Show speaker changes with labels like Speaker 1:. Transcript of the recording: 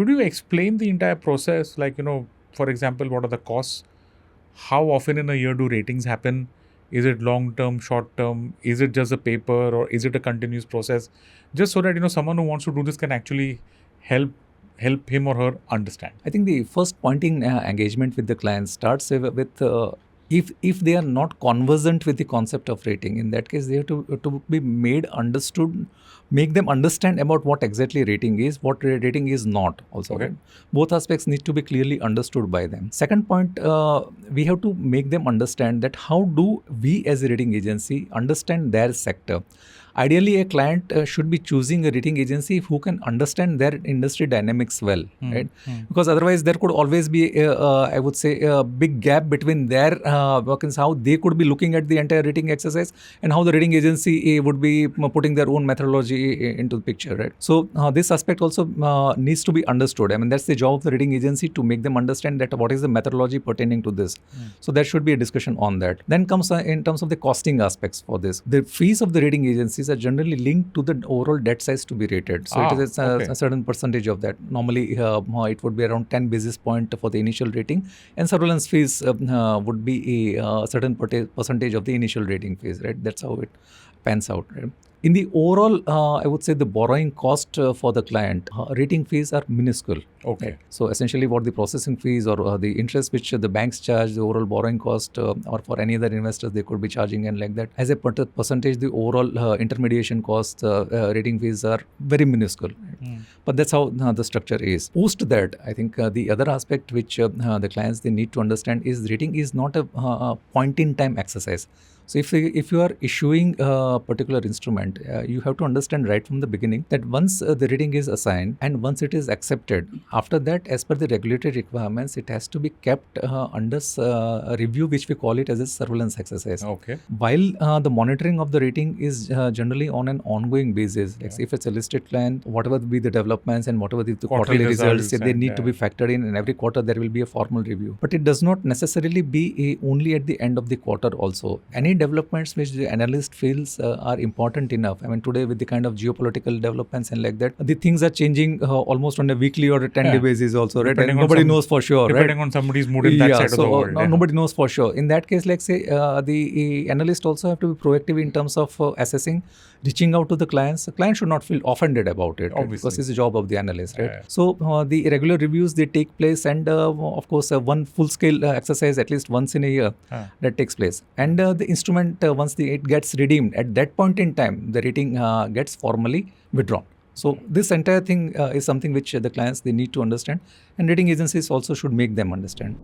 Speaker 1: Could you explain the entire process? Like, for example, what are the costs? How often in a year do ratings happen? Is it long term, short term? Is it just a paper or is it a continuous process? Just so that, someone who wants to do this can actually help him or her understand.
Speaker 2: I think the first point in engagement with the client starts with if they are not conversant with the concept of rating. In that case, they have to be made understood, make them understand about what exactly rating is, what rating is not also.
Speaker 1: Okay.
Speaker 2: Right? Both aspects need to be clearly understood by them. Second point, we have to make them understand that how do we as a rating agency understand their sector. Ideally, a client should be choosing a rating agency who can understand their industry dynamics well, right? Because otherwise, there could always be, I would say, a big gap between their work and how they could be looking at the entire rating exercise and how the rating agency would be putting their own methodology into the picture, right? So this aspect also needs to be understood. I mean, that's the job of the rating agency to make them understand that what is the methodology pertaining to this. So there should be a discussion on that. Then comes in terms of the costing aspects for this. The fees of the rating agencies are generally linked to the overall debt size to be rated. So it is a certain percentage of that. Normally, it would be around 10 basis point for the initial rating, and surveillance fees would be a certain percentage of the initial rating fees, right? That's how it pans out, right? In the overall, I would say the borrowing cost for the client, rating fees are minuscule.
Speaker 1: Okay.
Speaker 2: Right? So essentially what the processing fees or the interest which the banks charge, the overall borrowing cost or for any other investors they could be charging and like that. As a percentage, the overall intermediation costs, rating fees are very minuscule. Right? But that's how the structure is. Post that, I think the other aspect which the clients they need to understand is rating is not a point in time exercise. So if you are issuing a particular instrument, you have to understand right from the beginning that once the rating is assigned and once it is accepted, after that, as per the regulatory requirements, it has to be kept under review, which we call it as a surveillance exercise.
Speaker 1: Okay.
Speaker 2: While the monitoring of the rating is generally on an ongoing basis. Like if it's a listed client, whatever be the developments and whatever the quarterly results, they need to be factored in, and every quarter there will be a formal review. But it does not necessarily be only at the end of the quarter also. Any developments which the analyst feels are important enough. I mean, today with the kind of geopolitical developments and like that, the things are changing almost on a weekly or a 10-day basis also, right? And nobody knows for sure,
Speaker 1: depending on somebody's mood in that side of the world.
Speaker 2: Nobody knows for sure. In that case, like say, the analyst also have to be proactive in terms of assessing, reaching out to the clients. The client should not feel offended about it, right? Because it's the job of the analyst, right? So the regular reviews, they take place, and of course, one full-scale exercise at least once in a year that takes place. And the instrument, once it gets redeemed, at that point in time, the rating gets formally withdrawn. So this entire thing is something which the clients, they need to understand, and rating agencies also should make them understand.